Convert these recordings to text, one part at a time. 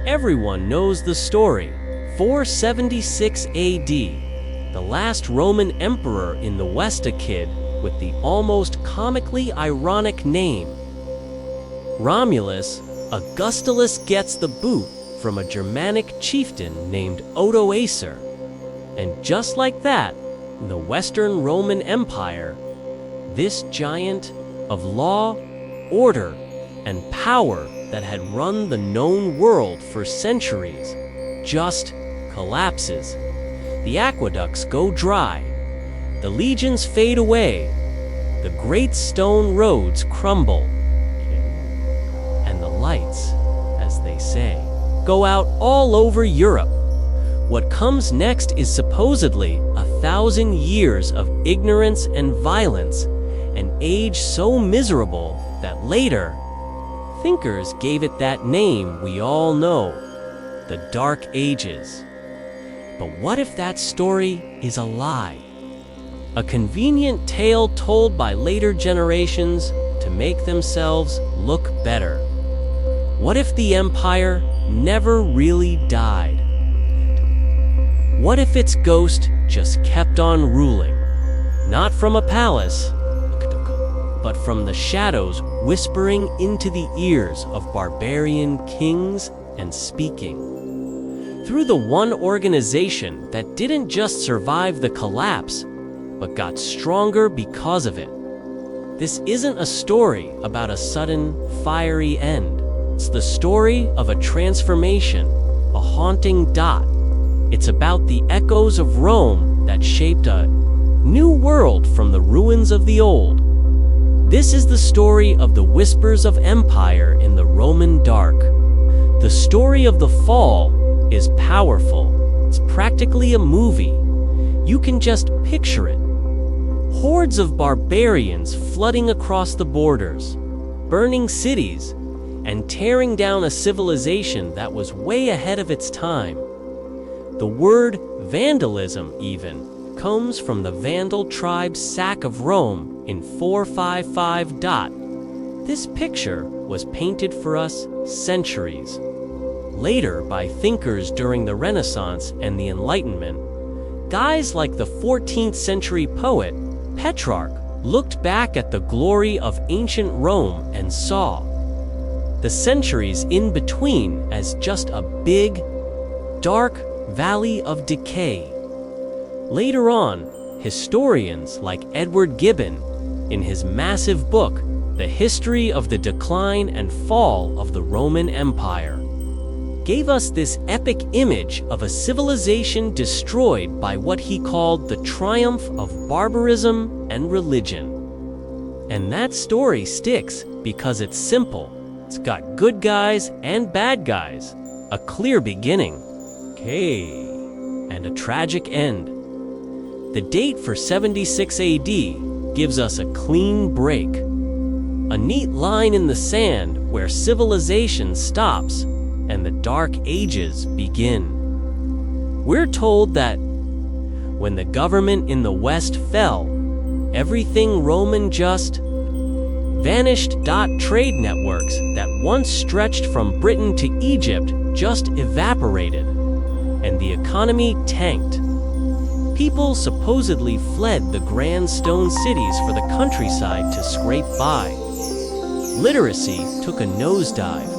Everyone knows the story. 476 AD, the last Roman emperor in the West, a kid with the almost comically ironic name Romulus. Augustulus gets the boot from a Germanic chieftain named Odoacer. And just like that, the Western Roman Empire, this giant of law, order, and power that had run the known world for centuries, just collapses. The aqueducts go dry, the legions fade away, the great stone roads crumble, and the lights, as they say, go out all over Europe. What comes next is supposedly 1,000 years of ignorance and violence, an age so miserable that later, thinkers gave it that name we all know, the Dark Ages. But what if that story is a lie? A convenient tale told by later generations to make themselves look better. What if the empire never really died? What if its ghost just kept on ruling, not from a palace, but from the shadows whispering into the ears of barbarian kings and speaking through the one organization that didn't just survive the collapse, but got stronger because of it? This isn't a story about a sudden, fiery end. It's the story of a transformation, a haunting dot. It's about the echoes of Rome that shaped a new world from the ruins of the old. This is the story of the whispers of empire in the Roman dark. The story of the fall is powerful. It's practically a movie. You can just picture it. Hordes of barbarians flooding across the borders, burning cities, and tearing down a civilization that was way ahead of its time. The word vandalism even comes from the Vandal tribe's sack of Rome in 455. This picture was painted for us centuries later by thinkers during the Renaissance and the Enlightenment. Guys like the 14th century poet Petrarch looked back at the glory of ancient Rome and saw the centuries in between as just a big, dark valley of decay. Later on, historians like Edward Gibbon, in his massive book, The History of the Decline and Fall of the Roman Empire, gave us this epic image of a civilization destroyed by what he called the triumph of barbarism and religion. And that story sticks because it's simple. It's got good guys and bad guys, a clear beginning, and a tragic end. The date for 76 AD gives us a clean break, a neat line in the sand where civilization stops and the Dark Ages begin. We're told that when the government in the West fell, everything Roman just vanished. Trade networks that once stretched from Britain to Egypt just evaporated, and the economy tanked. People supposedly fled the grand stone cities for the countryside to scrape by. Literacy took a nosedive,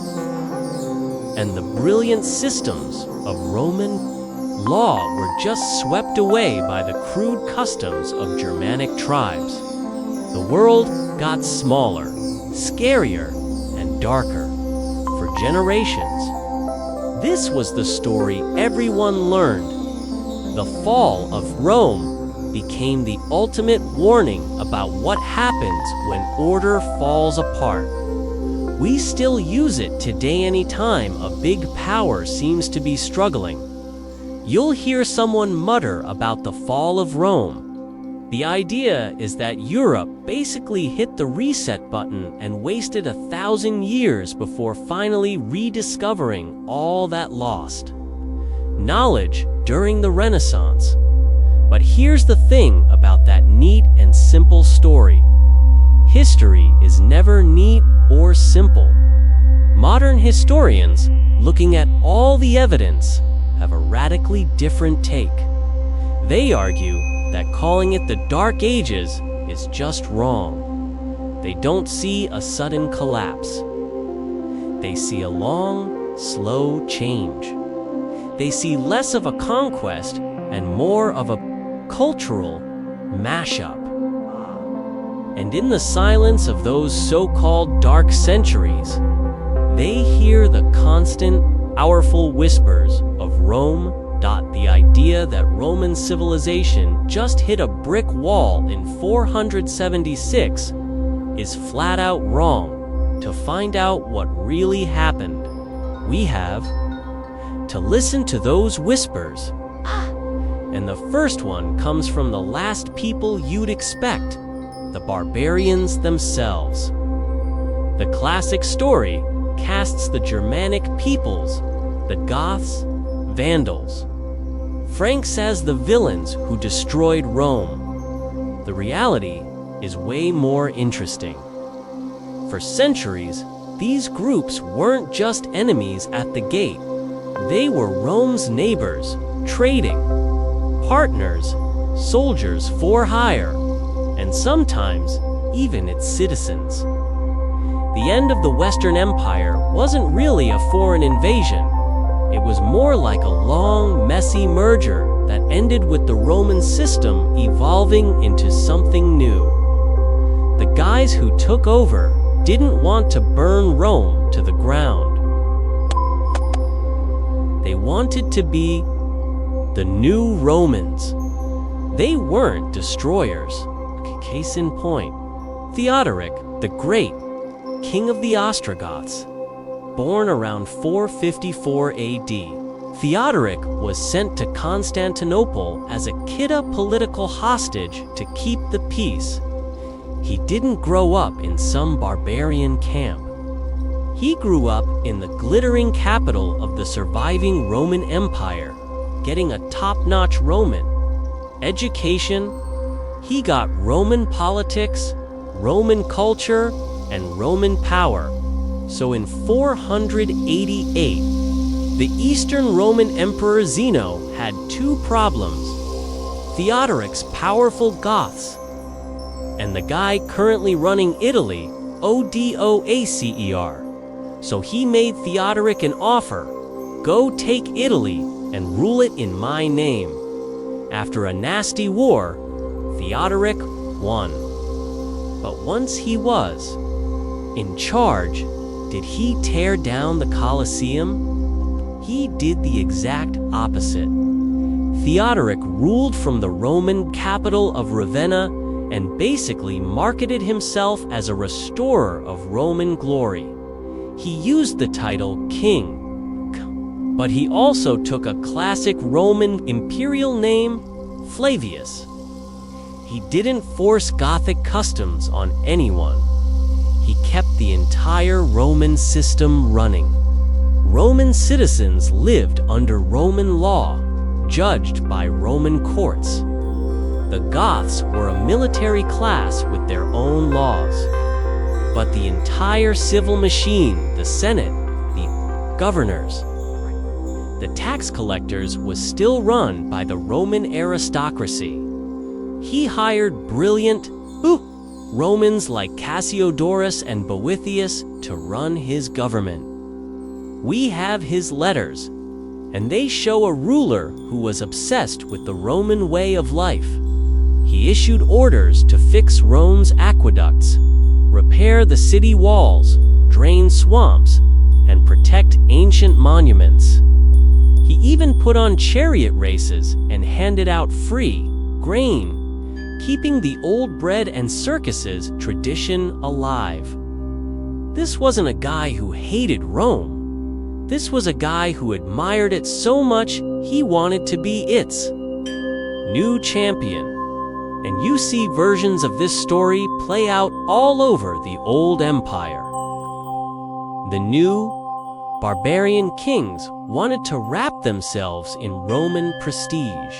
and the brilliant systems of Roman law were just swept away by the crude customs of Germanic tribes. The world got smaller, scarier, and darker for generations. This was the story everyone learned. The fall of Rome became the ultimate warning about what happens when order falls apart. We still use it today anytime a big power seems to be struggling. You'll hear someone mutter about the fall of Rome. The idea is that Europe basically hit the reset button and wasted 1,000 years before finally rediscovering all that lost knowledge during the Renaissance. But here's the thing about that neat and simple story. History is never neat or simple. Modern historians, looking at all the evidence, have a radically different take. They argue that calling it the Dark Ages is just wrong. They don't see a sudden collapse. They see a long, slow change. They see less of a conquest and more of a cultural mashup. And in the silence of those so-called dark centuries, they hear the constant, powerful whispers of Rome. The idea that Roman civilization just hit a brick wall in 476 is flat out wrong. To find out what really happened, we have to listen to those whispers. And the first one comes from the last people you'd expect, the barbarians themselves. The classic story casts the Germanic peoples, the Goths, Vandals, Franks as the villains who destroyed Rome. The reality is way more interesting. For centuries, these groups weren't just enemies at the gate. They were Rome's neighbors, trading, partners, soldiers for hire, and sometimes even its citizens. The end of the Western Empire wasn't really a foreign invasion. It was more like a long, messy merger that ended with the Roman system evolving into something new. The guys who took over didn't want to burn Rome to the ground. They wanted to be the new Romans. They weren't destroyers. Case in point, Theodoric the Great, king of the Ostrogoths, born around 454 AD. Theodoric was sent to Constantinople as a Kidda political hostage to keep the peace. He didn't grow up in some barbarian camp. He grew up in the glittering capital of the surviving Roman Empire, getting a top-notch Roman education. He got Roman politics, Roman culture, and Roman power. So in 488, the Eastern Roman Emperor Zeno had two problems: Theodoric's powerful Goths, and the guy currently running Italy, Odoacer. So he made Theodoric an offer: go take Italy and rule it in my name. After a nasty war, Theodoric won. But once he was in charge, did he tear down the Colosseum? He did the exact opposite. Theodoric ruled from the Roman capital of Ravenna and basically marketed himself as a restorer of Roman glory. He used the title king, but he also took a classic Roman imperial name, Flavius. He didn't force Gothic customs on anyone. He kept the entire Roman system running. Roman citizens lived under Roman law, judged by Roman courts. The Goths were a military class with their own laws. But the entire civil machine, the Senate, the governors, the tax collectors, was still run by the Roman aristocracy. He hired brilliant Romans like Cassiodorus and Boethius to run his government. We have his letters, and they show a ruler who was obsessed with the Roman way of life. He issued orders to fix Rome's aqueducts, repair the city walls, drain swamps, and protect ancient monuments. He even put on chariot races and handed out free grain, keeping the old bread and circuses tradition alive. This wasn't a guy who hated Rome. This was a guy who admired it so much he wanted to be its new champion. And you see versions of this story play out all over the old empire. The new barbarian kings wanted to wrap themselves in Roman prestige.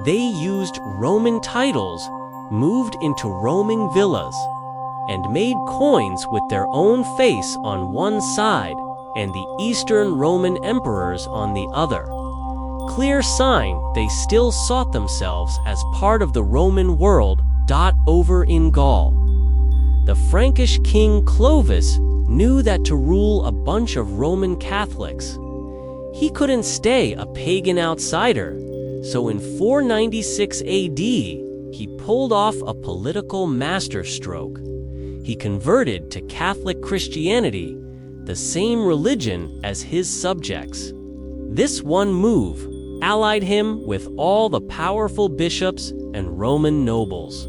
They used Roman titles, moved into Roman villas, and made coins with their own face on one side and the Eastern Roman emperors on the other. Clear sign they still sought themselves as part of the Roman world. Over in Gaul, the Frankish king Clovis knew that to rule a bunch of Roman Catholics, he couldn't stay a pagan outsider, so in 496 AD, he pulled off a political masterstroke. He converted to Catholic Christianity, the same religion as his subjects. This one move allied him with all the powerful bishops and Roman nobles,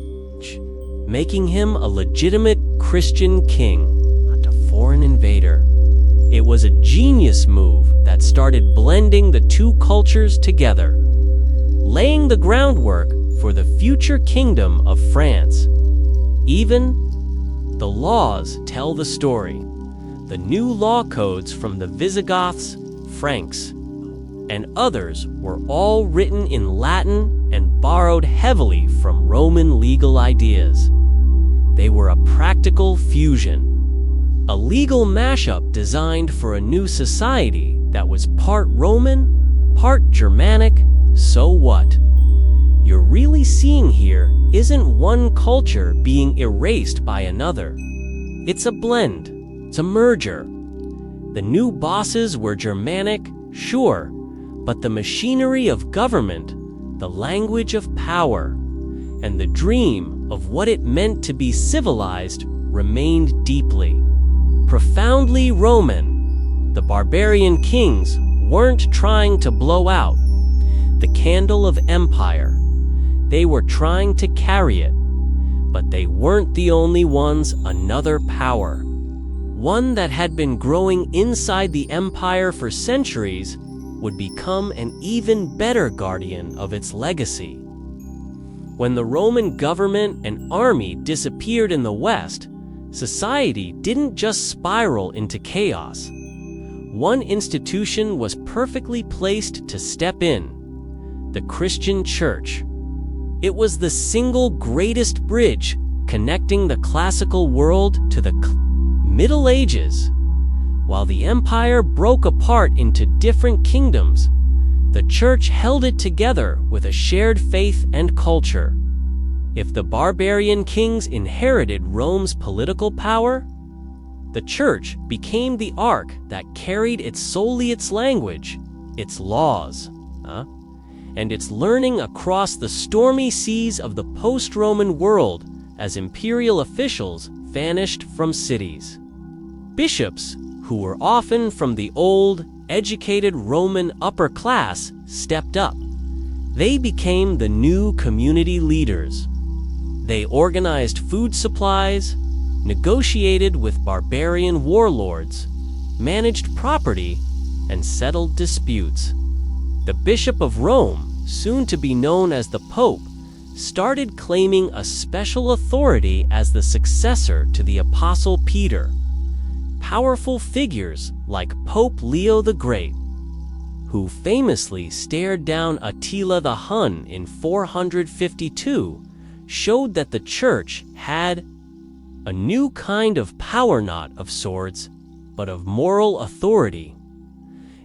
making him a legitimate Christian king, not a foreign invader. It was a genius move that started blending the two cultures together, laying the groundwork for the future kingdom of France. Even the laws tell the story. The new law codes from the Visigoths, Franks, and others were all written in Latin and borrowed heavily from Roman legal ideas. They were a practical fusion, a legal mashup designed for a new society that was part Roman, part Germanic. So what you're really seeing here isn't one culture being erased by another. It's a blend, it's a merger. The new bosses were Germanic, sure, but the machinery of government, the language of power, and the dream of what it meant to be civilized remained deeply, profoundly Roman. The barbarian kings weren't trying to blow out the candle of empire. They were trying to carry it, but they weren't the only ones. Another power, one that had been growing inside the empire for centuries, would become an even better guardian of its legacy. When the Roman government and army disappeared in the West, society didn't just spiral into chaos. One institution was perfectly placed to step in: the Christian Church. It was the single greatest bridge connecting the classical world to the Middle Ages. While the empire broke apart into different kingdoms, the church held it together with a shared faith and culture. If the barbarian kings inherited Rome's political power, the church became the ark that carried its language, its laws, and its learning across the stormy seas of the post-Roman world as imperial officials vanished from cities. Bishops, who were often from the old, educated Roman upper class, stepped up. They became the new community leaders. They organized food supplies, negotiated with barbarian warlords, managed property, and settled disputes. The Bishop of Rome, soon to be known as the Pope, started claiming a special authority as the successor to the Apostle Peter. Powerful figures like Pope Leo the Great, who famously stared down Attila the Hun in 452, showed that the church had a new kind of power, not of swords, but of moral authority.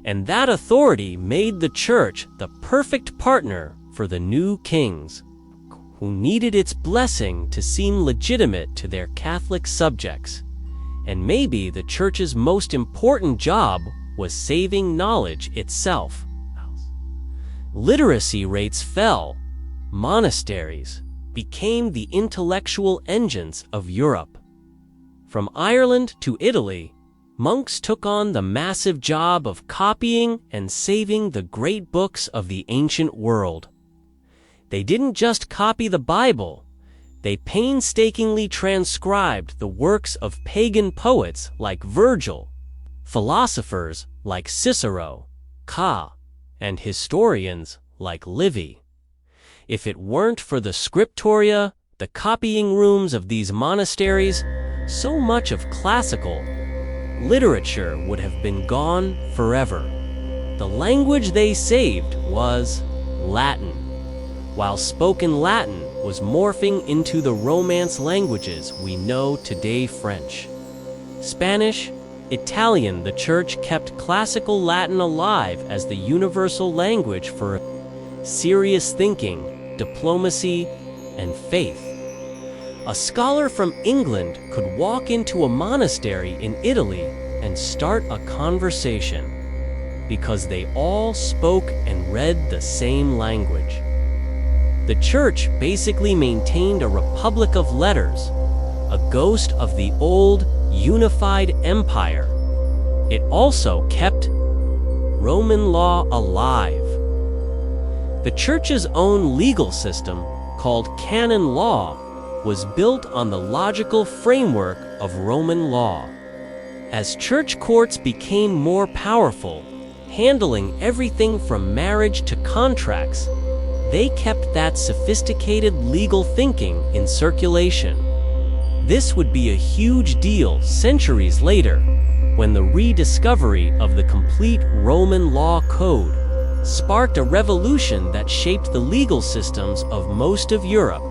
And that authority made the church the perfect partner for the new kings, who needed its blessing to seem legitimate to their Catholic subjects. And maybe the church's most important job was saving knowledge itself. Literacy rates fell. Monasteries became the intellectual engines of Europe. From Ireland to Italy, monks took on the massive job of copying and saving the great books of the ancient world. They didn't just copy the Bible. They painstakingly transcribed the works of pagan poets like Virgil, philosophers like Cicero, and historians like Livy. If it weren't for the scriptoria, the copying rooms of these monasteries, so much of classical literature would have been gone forever. The language they saved was Latin. While spoken Latin was morphing into the Romance languages we know today: French, Spanish, Italian. The Church kept classical Latin alive as the universal language for serious thinking, diplomacy, and faith. A scholar from England could walk into a monastery in Italy and start a conversation because they all spoke and read the same language. The Church basically maintained a republic of letters, a ghost of the old, unified empire. It also kept Roman law alive. The Church's own legal system, called canon law, was built on the logical framework of Roman law. As church courts became more powerful, handling everything from marriage to contracts, they kept that sophisticated legal thinking in circulation. This would be a huge deal centuries later, when the rediscovery of the complete Roman law code sparked a revolution that shaped the legal systems of most of Europe.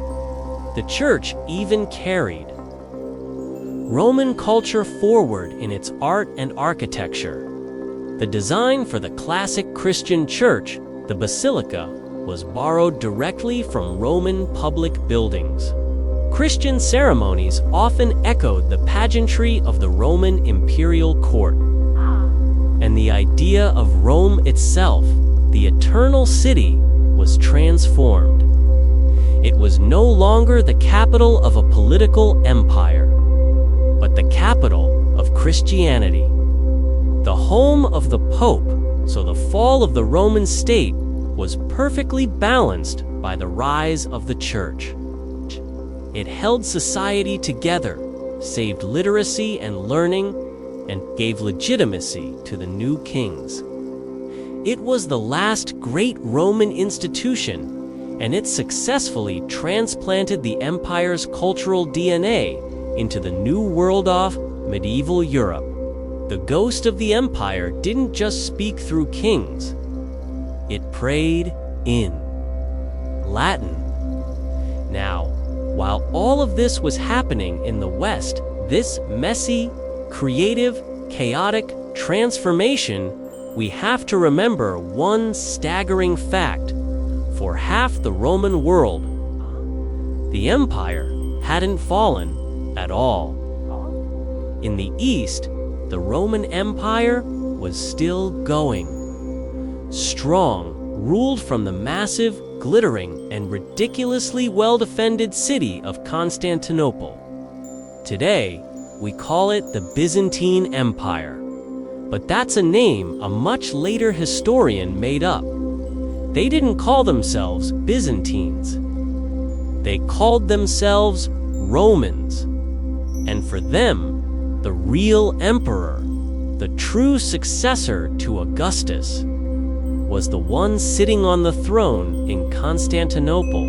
The Church even carried Roman culture forward in its art and architecture. The design for the classic Christian church, the basilica, was borrowed directly from Roman public buildings. Christian ceremonies often echoed the pageantry of the Roman imperial court. And the idea of Rome itself, the eternal city, was transformed. It was no longer the capital of a political empire, but the capital of Christianity. The home of the Pope, so the fall of the Roman state was perfectly balanced by the rise of the Church. It held society together, saved literacy and learning, and gave legitimacy to the new kings. It was the last great Roman institution, and it successfully transplanted the empire's cultural DNA into the new world of medieval Europe. The ghost of the empire didn't just speak through kings. It prayed in Latin. Now, while all of this was happening in the West, this messy, creative, chaotic transformation, we have to remember one staggering fact. For half the Roman world, the empire hadn't fallen at all. In the East, the Roman Empire was still going. Strong, ruled from the massive, glittering, and ridiculously well-defended city of Constantinople. Today, we call it the Byzantine Empire. But that's a name a much later historian made up. They didn't call themselves Byzantines. They called themselves Romans. And for them, the real emperor, the true successor to Augustus, was the one sitting on the throne in Constantinople.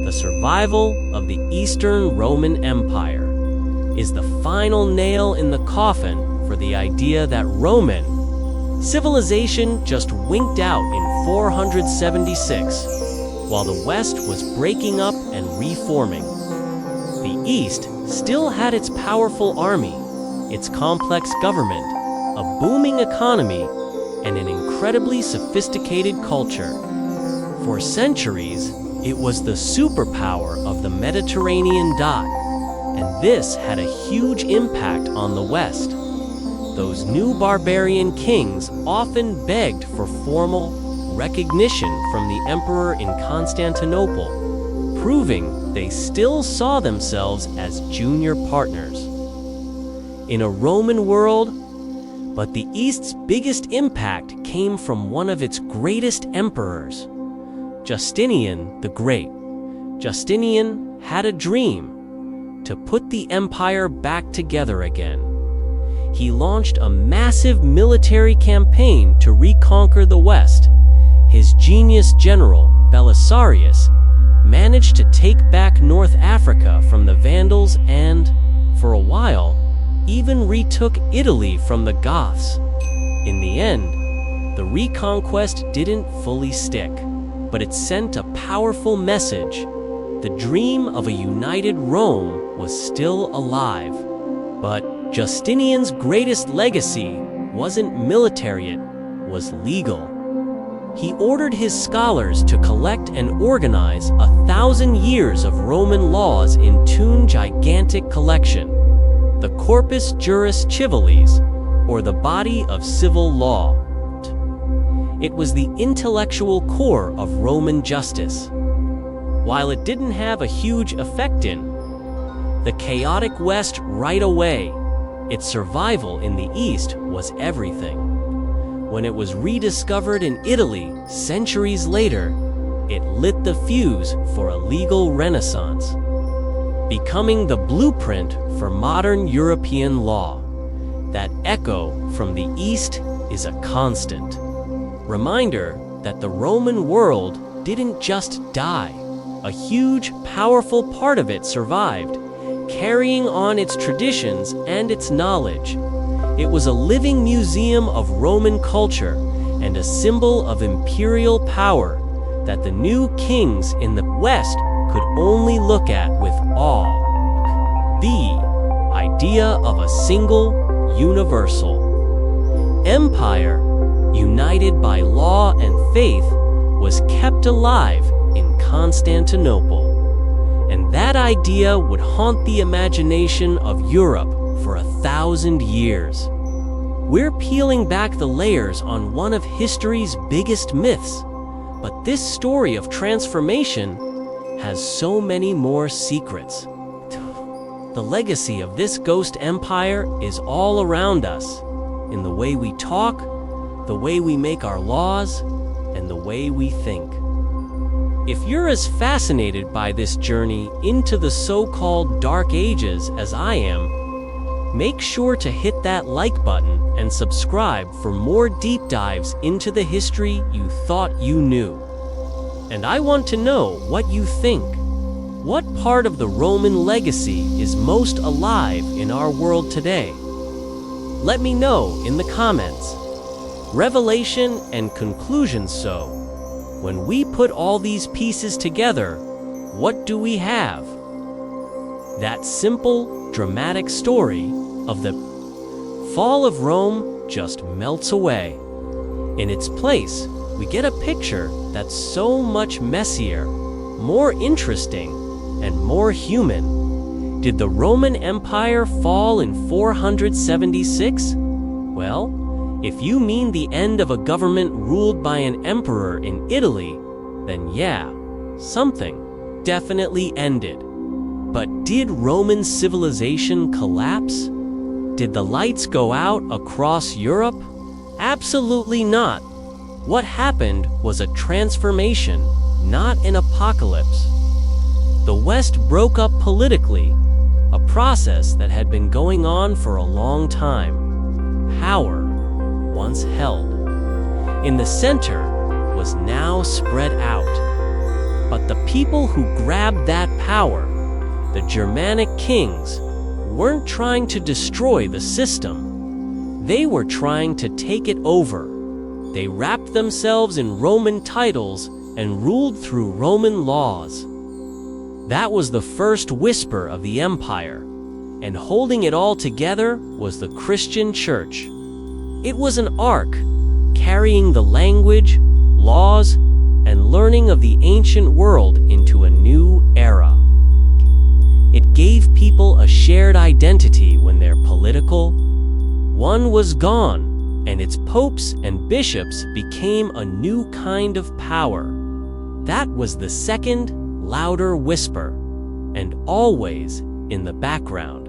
The survival of the Eastern Roman Empire is the final nail in the coffin for the idea that Roman civilization just winked out in 476, while the West was breaking up and reforming. The East still had its powerful army, its complex government, a booming economy, and an incredibly sophisticated culture. For centuries, it was the superpower of the Mediterranean dot, and this had a huge impact on the West. Those new barbarian kings often begged for formal recognition from the emperor in Constantinople, proving they still saw themselves as junior partners. In a Roman world, but the East's biggest impact came from one of its greatest emperors, Justinian the Great. Justinian had a dream: to put the empire back together again. He launched a massive military campaign to reconquer the West. His genius general, Belisarius, managed to take back North Africa from the Vandals and, for a while, even retook Italy from the Goths. In the end, the reconquest didn't fully stick, but it sent a powerful message. The dream of a united Rome was still alive. But Justinian's greatest legacy wasn't military, it was legal. He ordered his scholars to collect and organize 1,000 years of Roman laws into one gigantic collection, the Corpus Juris Civilis, or the body of civil law. It was the intellectual core of Roman justice. While it didn't have a huge effect in the chaotic West right away, its survival in the East was everything. When it was rediscovered in Italy centuries later, it lit the fuse for a legal renaissance, becoming the blueprint for modern European law. That echo from the East is a constant reminder that the Roman world didn't just die. A huge, powerful part of it survived, carrying on its traditions and its knowledge. It was a living museum of Roman culture and a symbol of imperial power that the new kings in the West could only look at with awe. The idea of a single, universal empire, united by law and faith, was kept alive in Constantinople. And that idea would haunt the imagination of Europe for 1,000 years. We're peeling back the layers on one of history's biggest myths, but this story of transformation has so many more secrets. The legacy of this ghost empire is all around us, in the way we talk, the way we make our laws, and the way we think. If you're as fascinated by this journey into the so-called Dark Ages as I am, make sure to hit that like button and subscribe for more deep dives into the history you thought you knew. And I want to know what you think. What part of the Roman legacy is most alive in our world today? Let me know in the comments. Revelation and conclusion. So, when we put all these pieces together, what do we have? That simple, dramatic story of the fall of Rome just melts away. In its place, we get a picture that's so much messier, more interesting, and more human. Did the Roman Empire fall in 476? Well, if you mean the end of a government ruled by an emperor in Italy, then yeah, something definitely ended. But did Roman civilization collapse? Did the lights go out across Europe? Absolutely not. What happened was a transformation, not an apocalypse. The West broke up politically, a process that had been going on for a long time. Power, once held in the center, was now spread out. But the people who grabbed that power, the Germanic kings, weren't trying to destroy the system. They were trying to take it over. They wrapped themselves in Roman titles and ruled through Roman laws. That was the first whisper of the empire, and holding it all together was the Christian Church. It was an ark, carrying the language, laws, and learning of the ancient world into a new era. It gave people a shared identity when their political one was gone, and its popes and bishops became a new kind of power. That was the second, louder whisper, and always in the background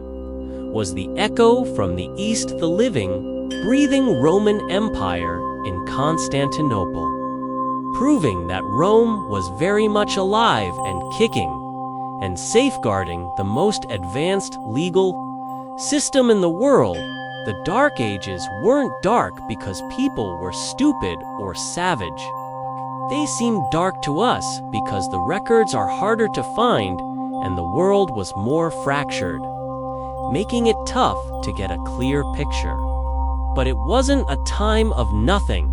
was the echo from the east, the living, breathing Roman Empire in Constantinople, proving that Rome was very much alive and kicking, and safeguarding the most advanced legal system in the world. The Dark Ages weren't dark because people were stupid or savage. They seemed dark to us because the records are harder to find and the world was more fractured, making it tough to get a clear picture. But it wasn't a time of nothing.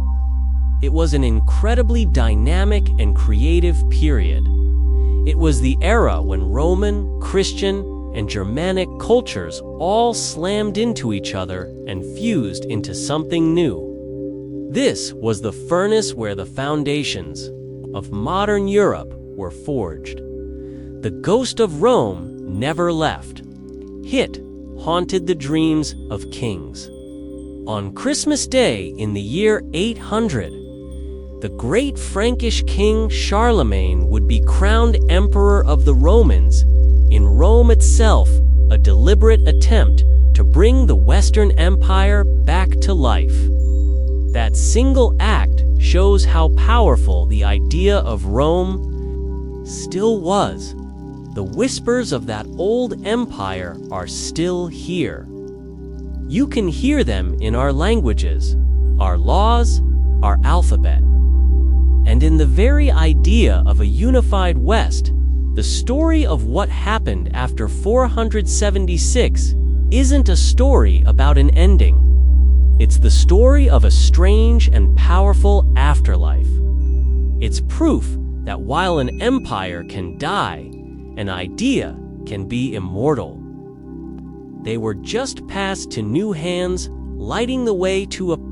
It was an incredibly dynamic and creative period. It was the era when Roman, Christian, and Germanic cultures all slammed into each other and fused into something new. This was the furnace where the foundations of modern Europe were forged. The ghost of Rome never left. It haunted the dreams of kings. On Christmas Day in the year 800, the great Frankish king Charlemagne would be crowned emperor of the Romans in Rome itself, a deliberate attempt to bring the Western Empire back to life. That single act shows how powerful the idea of Rome still was. The whispers of that old empire are still here. You can hear them in our languages, our laws, our alphabet. And in the very idea of a unified West, the story of what happened after 476 isn't a story about an ending. It's the story of a strange and powerful afterlife. It's proof that while an empire can die, an idea can be immortal. They were just passed to new hands, lighting the way to a